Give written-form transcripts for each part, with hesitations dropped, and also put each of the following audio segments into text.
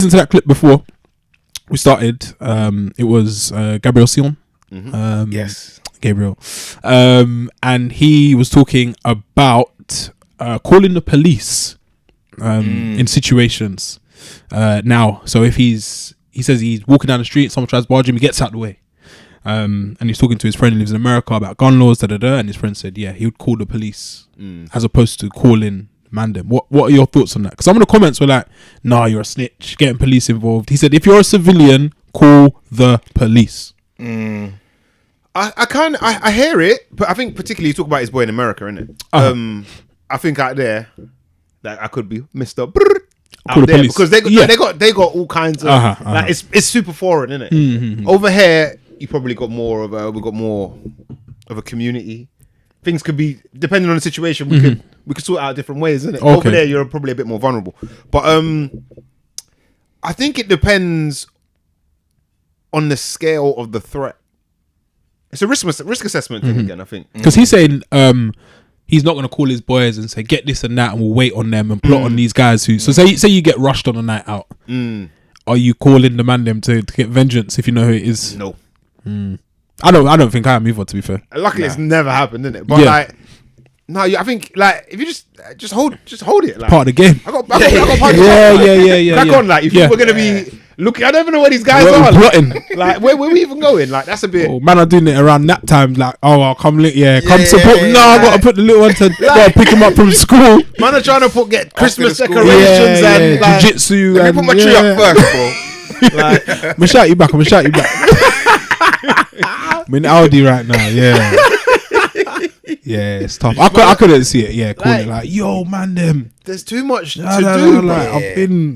listened to that clip before we started. It was Gabriel Sion. Yes, Gabriel. And he was talking about calling the police in situations. Now, so if he says he's walking down the street, someone tries to barge him, he gets out of the way. And he's talking to his friend who lives in America about gun laws, and his friend said, yeah, he would call the police as opposed to calling Mandem. What are your thoughts on that? Because some of the comments were like, nah, you're a snitch, getting police involved. He said, if you're a civilian, call the police. I hear it, but I think particularly you talk about his boy in America, innit? I think out there that I could be Mr. out there because they got all kinds of like it's super foreign, innit? Over here, you probably got more of a community. Things could be depending on the situation. We could sort it out different ways, innit? Okay. Over there, you're probably a bit more vulnerable. But I think it depends on the scale of the threat. It's a risk assessment thing again, I think. Because he's saying he's not going to call his boys and say, get this and that, and we'll wait on them and plot on these guys who... So say you get rushed on a night out. Are you calling the Mandem to get vengeance if you know who it is? No. I don't think I am either, to be fair. Luckily, it's never happened, innit? But like... No, I think like if you just hold it, like part of the game. I got part of the yeah. Crack on, like if you were gonna be looking, I don't even know where these guys are. Plotting. Like where we even going? Like that's a bit. Oh, man, are doing it around nap time. Like, I'll come come support. No, I gotta put the little one to pick him up from school. Man are trying to get Christmas decorations and like, jiu-jitsu. Let me put my tree up first, bro. Like, I'm gonna shout you back. I'm in Audi right now. Yeah. Yeah, it's tough. I couldn't see it. Yeah, calling like, yo, man, them. There's too much to do. Like, I've been,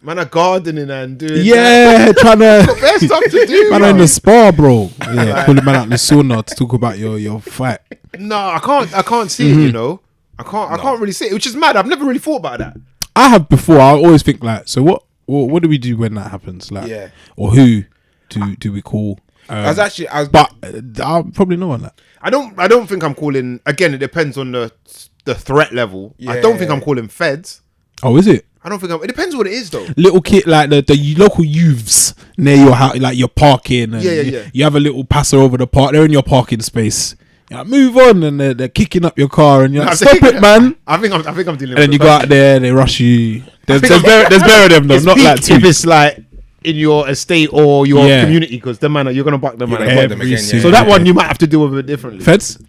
man, are gardening and doing. Trying to. Got best stuff to do. Man, in the spa, bro. Yeah, calling man out the sauna to talk about your fight. No, I can't see it. You know, I can't really see it, which is mad. I've never really thought about that. I have before. I always think like, so what do we do when that happens? Like, or who do we call? But I'm probably not on that. I don't think I'm calling. Again, it depends on the threat level. I don't think I'm calling feds. Oh, is it? I don't think it depends what it is though. Little kid, like the local youths near your house, like you're parking. And you have a little passer over the park. They're in your parking space. You're like, move on, and they're kicking up your car, and you're like, stop it, man. I think I'm dealing. And then you go out there, they rush you. There's better of them though, not like two. If it's like in your estate or your community, because the man you're gonna buck them again. So that one you might have to deal with it differently. Feds?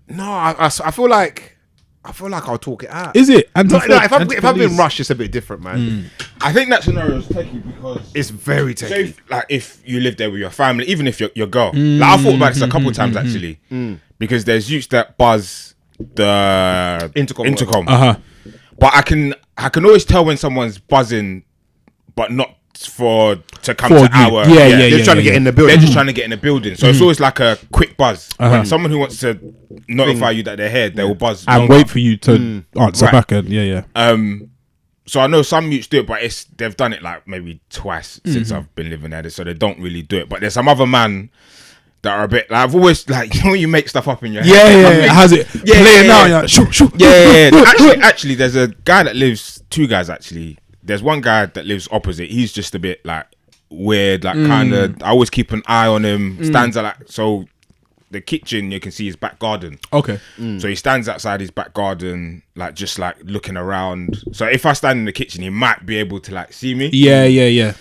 No, I feel like I'll talk it out. Is it? If I've been rushed, it's a bit different, man. I think that scenario is tricky because it's very tricky. So if you live there with your family, even if your girl, like I thought about this a couple of times actually, because there's youths that buzz the intercom. But I can always tell when someone's buzzing, but not to come to our they're trying to get in the building. They're just trying to get in the building. So it's always like a quick buzz. When someone who wants to notify you that they're here, they will buzz and wait for you to answer back. And so I know some youths do it, but they've done it like maybe twice since I've been living there, so they don't really do it. But there's some other man that are a bit like, I've always like, you know, you make stuff up in your head. How's it playing out? You're like, shoot. Actually, there's a guy that lives. Two guys actually. There's one guy that lives opposite. He's just a bit like weird, like kind of. I always keep an eye on him. Stands at like, so the kitchen, you can see his back garden. Okay. So he stands outside his back garden, like just like looking around. So if I stand in the kitchen, he might be able to like see me. Yeah.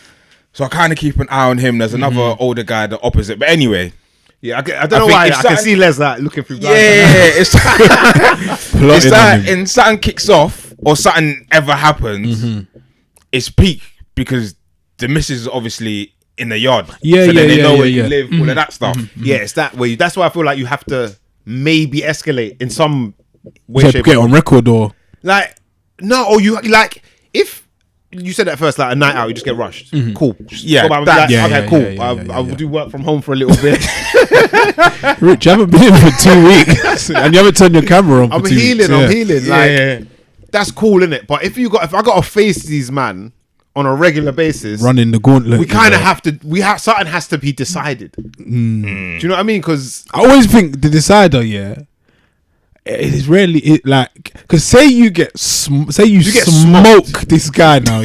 So I kind of keep an eye on him. There's another older guy the opposite. But anyway. Yeah, I don't know why I can see Les like looking through. It's like and something kicks off or something ever happens. It's peak because the missus is obviously in the yard. So then they know where you live, all of that stuff. Yeah, it's that way. That's why I feel like you have to maybe escalate in some way, shape, get on record or like no, or you like if you said at first like a night out, you just get rushed. Cool. Okay, cool. I'll do work from home for a little bit. Rich, you haven't been in for 2 weeks and you haven't turned your camera on. I'm healing. Like that's cool, innit? But if I got to face these man on a regular basis, running the gauntlet, we kind of have to. Something has to be decided. Do you know what I mean? Because I always think the decider, it is rarely because say you smoke this guy now,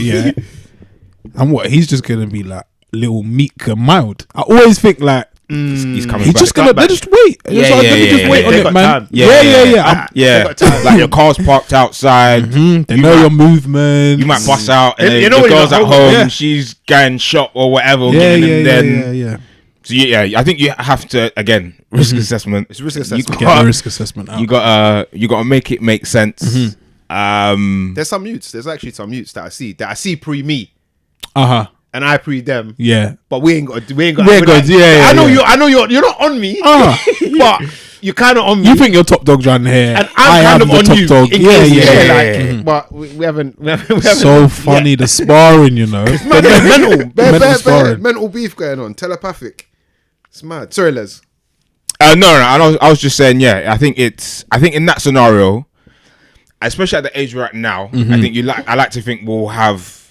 And what? He's just gonna be like little meek and mild. I always think like. He's coming He's back. just gonna. They just wait. Just wait on it, man. Yeah. Like your car's parked outside. They know your movement. You might bust out. And you know the girl's at home. Yeah. She's going shop or whatever. Yeah. So I think you have to again risk assessment. It's risk assessment. Get the risk assessment out. You gotta make it make sense. There's some youths. There's actually some youths that I see pre me. And I pre them. Yeah. But we ain't got. Yeah. I know you're not on me. But you're kind of on me. You think you're top dog around here, and I'm kind of on top you. Dog. Yeah. But we haven't. So funny the sparring, you know. Mental beef going on. Telepathic. It's mad. Sorry, Les. No. I was just saying. Yeah. I think in that scenario, especially at the age we're at now, I think I like to think we'll have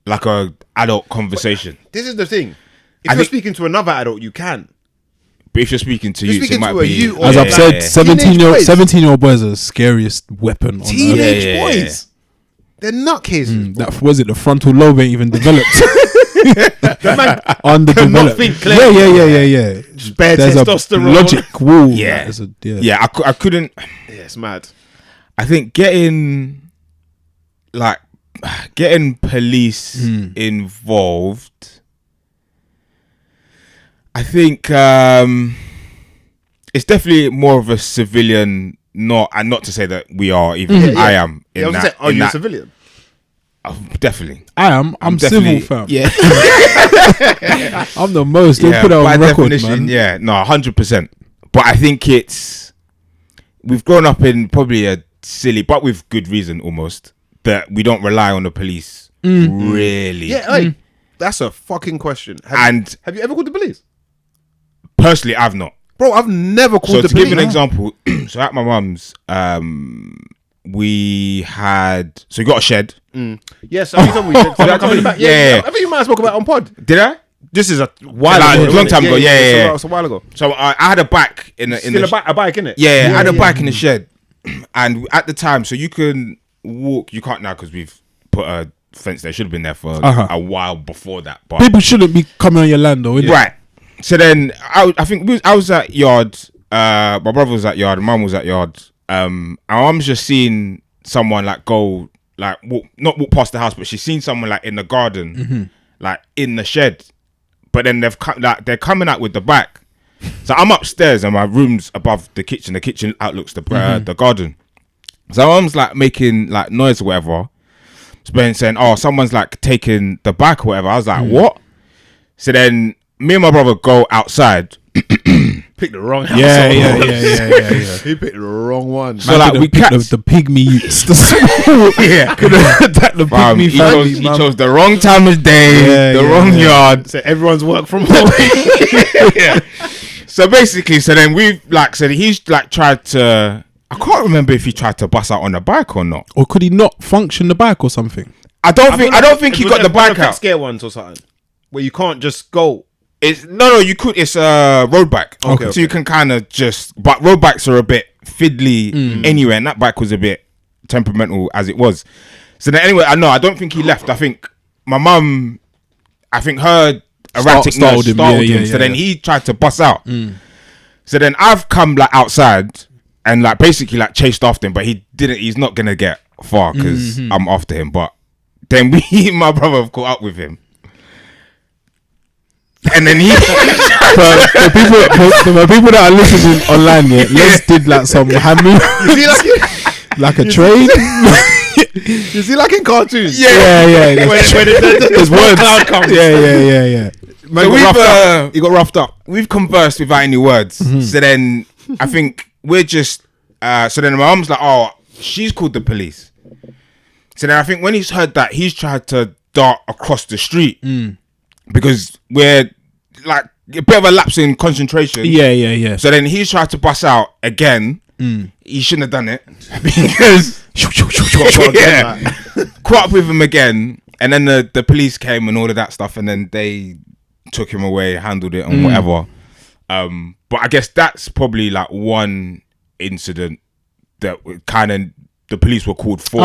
like a adult conversation. But this is the thing. If you're speaking to another adult, you can. But if you're speaking to youth, it might be. As I've said, 17-year-old boys are the scariest weapon on teenage boys. They're nutcases. That was it. The frontal lobe ain't even developed. Underdeveloped. Yeah. Bare testosterone. Logic wall. Yeah. I couldn't. Yeah, it's mad. I think getting police involved, I think it's definitely more of a civilian, not to say that we are even. I am. Are you a civilian? Definitely. I am. I'm civil, fam. Yeah. I'm the most. Don't put it on record, man. Yeah, no, 100%. But I think we've grown up in probably a silly, but with good reason almost, that we don't rely on the police really. Yeah, that's a fucking question. Have you ever called the police? Personally, I've not. Bro, I've never called the police. So to give an example, so at my mum's, we got a shed. Yes, I told me. Coming back. Yeah. I think you might have spoken about it on pod. Did I? This is a while ago. A long time ago. Yeah. It's a while ago. So I had a bike in a bike, innit? Yeah, I had a bike in the shed. And at the time, so you can walk. You can't now because we've put a fence there. Should have been there for a while before that. But people shouldn't be coming on your land, though, innit? Right. So then I think I was at yard. My brother was at yard. Mum was at yard. And Mum's just seen someone like go not walk past the house, but she's seen someone like in the garden, like in the shed. But then they're coming out with the bike. So I'm upstairs and my room's above the kitchen. The kitchen outlooks the garden. So Mum's like making like noise or whatever. Saying, "Oh, someone's like taking the bike or whatever." I was like, "What?" So then me and my brother go outside. Picked the wrong house. Yeah. He picked the wrong one. So like we catch the pigmy youths. Could have attacked the pygmy family. He chose the wrong time of day, the wrong yard. So everyone's work from home. So basically, then he's like tried to. I can't remember if he tried to bust out on the bike or not. Or could he not function the bike or something? I don't think he got the bike out. Scare ones or something where you can't just go. It's you could. It's a road bike. Okay. So you can kind of but road bikes are a bit fiddly anyway, and that bike was a bit temperamental as it was. So then anyway, I don't think he left. I think my mum, her erratic startled him. So then he tried to bust out. So then I've come like outside and like basically like chased after him, but he didn't. He's not gonna get far because I'm after him. But then my brother have caught up with him. And then he for people that are listening online, Les did like some hand move. Like a train. You see, like in cartoons. Yeah. When there's one cloud comes. Yeah. So he got roughed up. We've conversed without any words. So then I think we're just. So then my mum's like, "Oh, she's called the police." So then I think when he's heard that, he's tried to dart across the street because we're like a bit of a lapse in concentration. Yeah. So then he's tried to bust out again. He shouldn't have done it because caught up with him again, and then the police came and all of that stuff, and then they took him away, handled it, and whatever. But I guess that's probably like one incident that kind of the police were called for.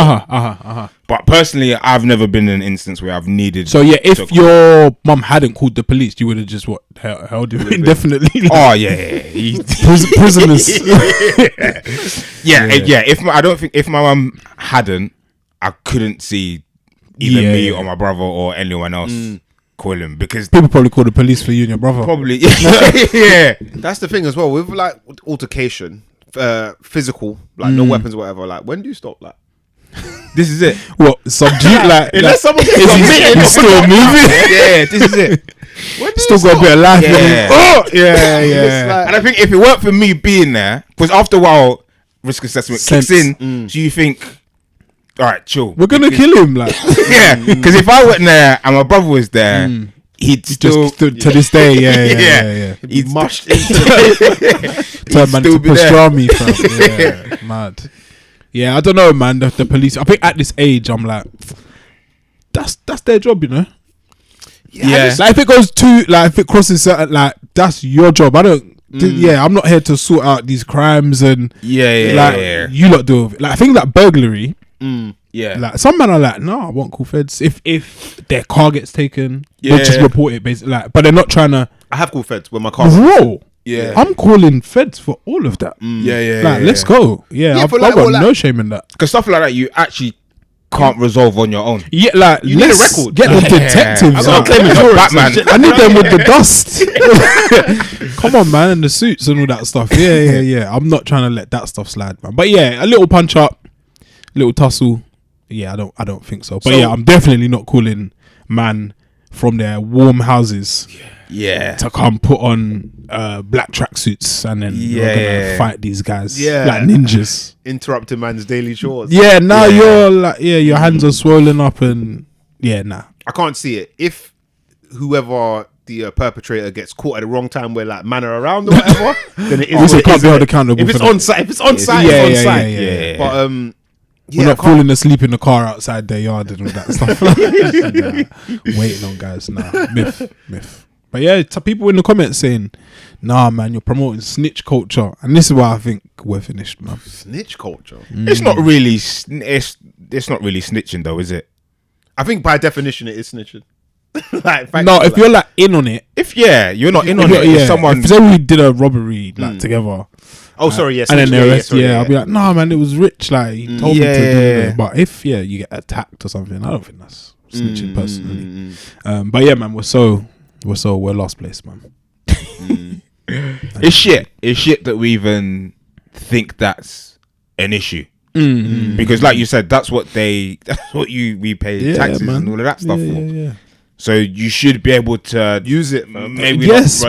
But personally, I've never been in an instance where I've needed. So yeah, if your mum hadn't called the police, you would have just held him indefinitely. Oh yeah. Prisoners. Yeah. If my mum hadn't, I couldn't see either me or my brother or anyone else call him, because people probably call the police for you and your brother. Probably. Yeah. That's the thing as well with like altercation, physical, like no weapons or whatever. Like, when do you stop? Like, this is it. What, subdue? Unless someone gets he's still moving. Yeah, this is it. Still got a bit of life. Yeah. Like, and I think if it weren't for me being there, because after a while, risk assessment kicks in. So you think, all right, chill. We're gonna kill him, like. Yeah, because if I went there and my brother was there, he'd still to this day, yeah. he'd mushed into Turn man to pastrami, fam. Yeah, mad. Yeah, I don't know, man. The police. I think at this age, I'm like, that's their job, you know. Yeah. Like if it goes too, like if it crosses certain, like that's your job. I don't. Yeah, I'm not here to sort out these crimes and you lot do with it. Like I think that burglary. Yeah. Like some men are like, no, I won't call feds. If their car gets taken, they'll just report it basically. Like, but they're not trying to. I have called feds when my car. Bro. Yeah. I'm calling feds for all of that. Like, let's go. Yeah, I've got no shame in that. Because stuff like that you actually can't resolve on your own. Yeah, like you need a record. Get the detectives. I'm claiming Batman. I need them with the dust. Come on, man, and the suits and all that stuff. Yeah. I'm not trying to let that stuff slide, man. But yeah, a little punch up, little tussle. Yeah, I don't think so. But yeah, I'm definitely not calling man from their warm houses. Yeah. To come put on black tracksuits and then we're gonna fight these guys. Yeah. Like ninjas. Interrupting man's daily chores. Yeah, now you're like, your hands are swollen up and nah. I can't see it. If whoever the perpetrator gets caught at the wrong time where like man are around or whatever, then it is. Also can't be held accountable. If it's on site, it's on site. Yeah. But we're not falling asleep in the car outside their yard and all that stuff. Waiting on guys. Nah, myth. But yeah, people in the comments saying, nah, man, you're promoting snitch culture. And this is why I think we're finished, man. Snitch culture? It's not really it's not really snitching though, is it? I think by definition it is snitching. If you're like in on it. If you're not in on it. Yeah. Someone... If we did a robbery like together. Oh, sorry, yes. And then they arrest, I'll be like, nah, man, it was Rich. Like, he told me to do it. But if, you get attacked or something, I don't think that's snitching personally. But yeah, man, we're last place, man. It's shit. It's shit that we even think that's an issue. Because like you said, that's what we pay taxes and all of that stuff for. Yeah. So you should be able to use it, man. Maybe use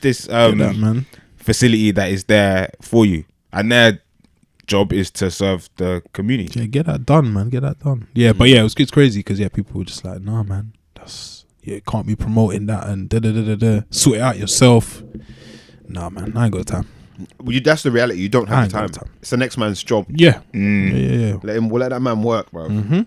this man. facility that is there for you, and their job is to serve the community. Yeah, get that done, man. Get that done. Yeah, but yeah, it's crazy because people were just like, nah, man, can't be promoting that and sort it out yourself. Nah, man, I ain't got time. That's the reality. You don't have the time. It's the next man's job. Yeah. Yeah. We'll let that man work, bro.